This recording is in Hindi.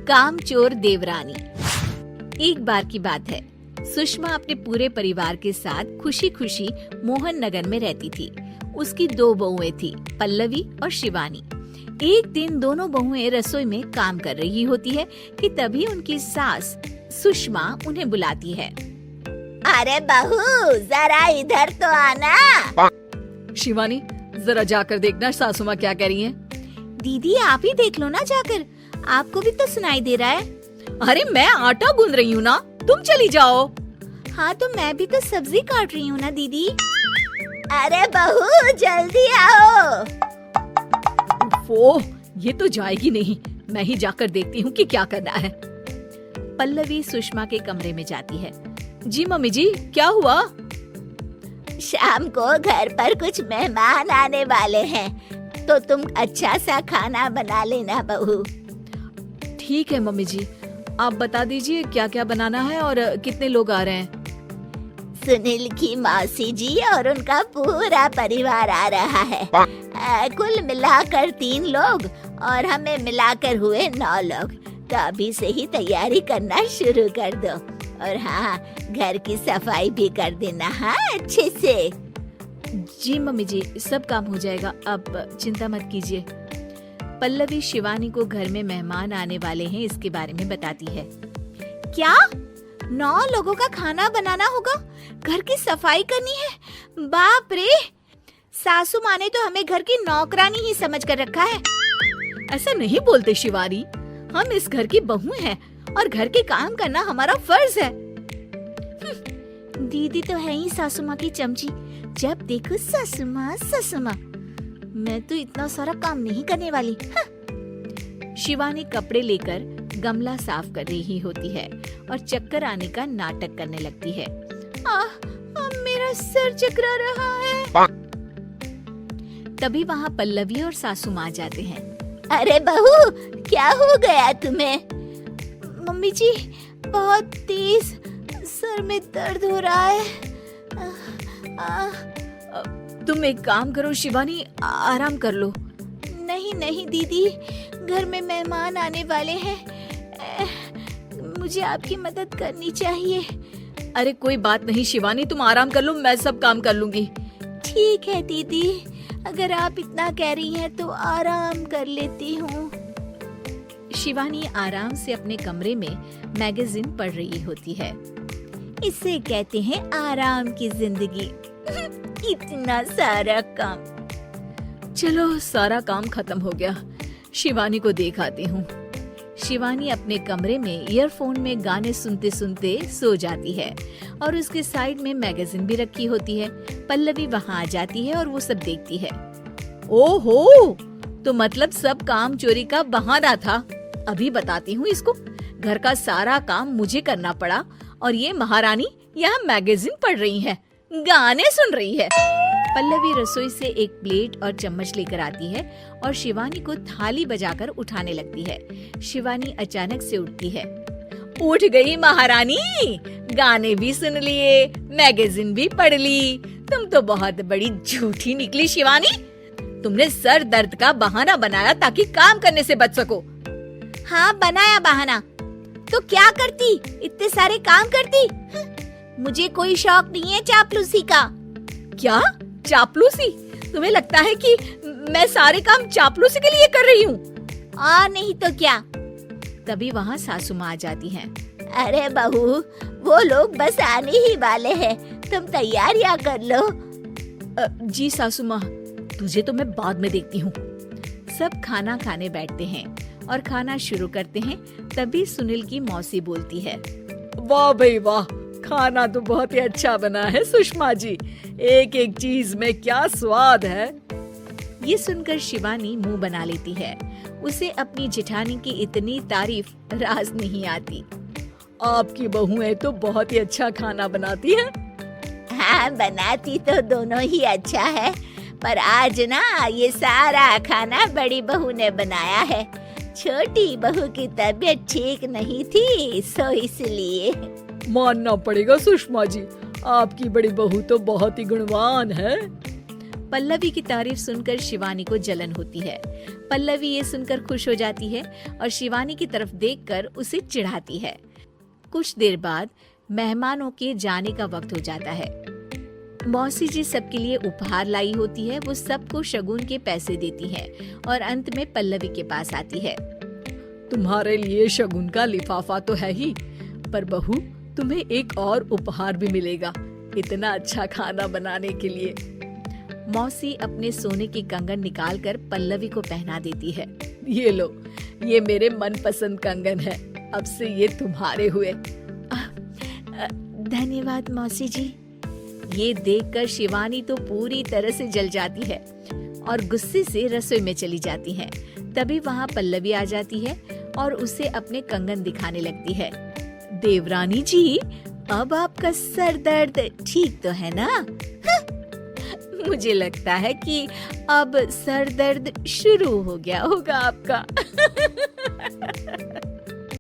कामचोर देवरानी। एक बार की बात है, सुषमा अपने पूरे परिवार के साथ खुशी खुशी मोहन नगर में रहती थी। उसकी 2 बहुएं थी, पल्लवी और शिवानी। एक दिन दोनों बहुएं रसोई में काम कर रही होती है कि तभी उनकी सास सुषमा उन्हें बुलाती है। अरे बहू, जरा इधर तो आना। शिवानी, जरा जाकर देखना सासू माँ क्या कह रही हैं। दीदी आप ही देख लो ना जाकर, आपको भी तो सुनाई दे रहा है। अरे मैं आटा गूंद रही हूँ ना, तुम चली जाओ। हाँ तो मैं भी तो सब्जी काट रही हूँ ना दीदी। अरे बहू जल्दी आओ। वो ये तो जाएगी नहीं, मैं ही जाकर देखती हूँ कि क्या करना है। पल्लवी सुषमा के कमरे में जाती है। जी मम्मी जी, क्या हुआ? शाम को घर पर कुछ मेहमान आने वाले हैं, तो तुम अच्छा सा खाना बना लेना बहू। ठीक है मम्मी जी, आप बता दीजिए क्या क्या बनाना है और कितने लोग आ रहे हैं। सुनील की मौसी जी और उनका पूरा परिवार आ रहा है। कुल मिलाकर 3 लोग और हमें मिलाकर हुए 9 लोग। तो अभी से ही तैयारी करना शुरू कर दो। और हाँ, घर की सफाई भी कर देना, हाँ अच्छे से। जी मम्मी जी, सब काम हो जाएगा, आप चिंता मत कीजिए। पल्लवी शिवानी को घर में मेहमान आने वाले हैं इसके बारे में बताती है। क्या 9 लोगों का खाना बनाना होगा, घर की सफाई करनी है? बाप रे, सासू माँ ने तो हमें घर की नौकरानी ही समझ कर रखा है। ऐसा नहीं बोलते शिवानी, हम इस घर की बहू हैं और घर के काम करना हमारा फर्ज है। दीदी तो है ही सासू माँ की चमची, जब देखो सासू माँ सासू माँ। मैं तो इतना सारा काम नहीं करने वाली। शिवानी कपड़े लेकर गमला साफ कर रही होती है और चक्कर आने का नाटक करने लगती है। मेरा सर चकरा रहा है। तभी वहाँ पल्लवी और सासू माँ जाते हैं। अरे बहू, क्या हो गया तुम्हें? मम्मी जी, बहुत तेज सर में दर्द हो रहा है। तुम एक काम करो शिवानी, आराम कर लो। नहीं नहीं दीदी, घर में मेहमान आने वाले हैं, मुझे आपकी मदद करनी चाहिए। अरे कोई बात नहीं शिवानी, तुम आराम कर लो, मैं सब काम कर लूंगी। ठीक है दीदी, अगर आप इतना कह रही हैं तो आराम कर लेती हूँ। शिवानी आराम से अपने कमरे में मैगजीन पढ़ रही होती है। इसे कहते हैं आराम की जिंदगी। इतना सारा काम। चलो सारा काम खत्म हो गया, शिवानी को देख आती हूँ। शिवानी अपने कमरे में ईयरफोन में गाने सुनते सुनते सो जाती है और उसके साइड में मैगजीन भी रखी होती है। पल्लवी वहाँ आ जाती है और वो सब देखती है। ओहो, तो मतलब सब काम चोरी का बहाना था। अभी बताती हूँ इसको। घर का सारा काम मुझे करना पड़ा और ये महारानी यहाँ मैगजीन पढ़ रही है, गाने सुन रही है। पल्लवी रसोई से एक प्लेट और चम्मच लेकर आती है और शिवानी को थाली बजाकर उठाने लगती है। शिवानी अचानक से उठती है। उठ गई महारानी, गाने भी सुन लिए, मैगजीन भी पढ़ ली। तुम तो बहुत बड़ी झूठी निकली शिवानी। तुमने सर दर्द का बहाना बनाया ताकि काम करने से बच सको। हाँ बनाया बहाना, तो क्या करती, इतने सारे काम करती। मुझे कोई शौक नहीं है चापलूसी का। क्या चापलूसी? तुम्हें लगता है कि मैं सारे काम चापलूसी के लिए कर रही हूँ? और नहीं तो क्या। तभी वहाँ सासू माँ आ जाती हैं। अरे बहू, वो लोग बस आने ही वाले हैं, तुम तैयारियां कर लो। जी सासू माँ, तुझे तो मैं बाद में देखती हूँ। सब खाना खाने बैठते हैं और खाना शुरू करते हैं। तभी सुनील की मौसी बोलती है। वाह भाई वाह, खाना तो बहुत ही अच्छा बना है सुषमा जी, एक एक चीज में क्या स्वाद है। ये सुनकर शिवानी मुंह बना लेती है। उसे अपनी जेठानी की इतनी तारीफ राज नहीं आती। आपकी बहुएं तो बहुत ही अच्छा खाना बनाती हैं। हाँ बनाती तो दोनों ही अच्छा है, पर आज ना ये सारा खाना बड़ी बहू ने बनाया है। छोटी बहू की तबीयत ठीक नहीं थी, सो इसलिए। मानना पड़ेगा सुषमा जी, आपकी बड़ी बहू तो बहुत ही गुणवान है। पल्लवी की तारीफ सुनकर शिवानी को जलन होती है। पल्लवी ये सुनकर खुश हो जाती है और शिवानी की तरफ देखकर उसे चिढ़ाती है। कुछ देर बाद मेहमानों के जाने का वक्त हो जाता है। मौसी जी सबके लिए उपहार लाई होती है। वो सबको शगुन के पैसे देती है और अंत में पल्लवी के पास आती है। तुम्हारे लिए शगुन का लिफाफा तो है ही, पर बहू तुम्हें एक और उपहार भी मिलेगा इतना अच्छा खाना बनाने के लिए। मौसी अपने सोने के कंगन निकालकर पल्लवी को पहना देती है। ये लो, ये मेरे मनपसंद कंगन है, अब से ये तुम्हारे हुए। धन्यवाद मौसी जी। ये देखकर शिवानी तो पूरी तरह से जल जाती है और गुस्से से रसोई में चली जाती है। तभी वहाँ पल्लवी आ जाती है और उसे अपने कंगन दिखाने लगती है। देवरानी जी, अब आपका सर दर्द ठीक तो है ना? मुझे लगता है कि अब सर दर्द शुरू हो गया होगा आपका।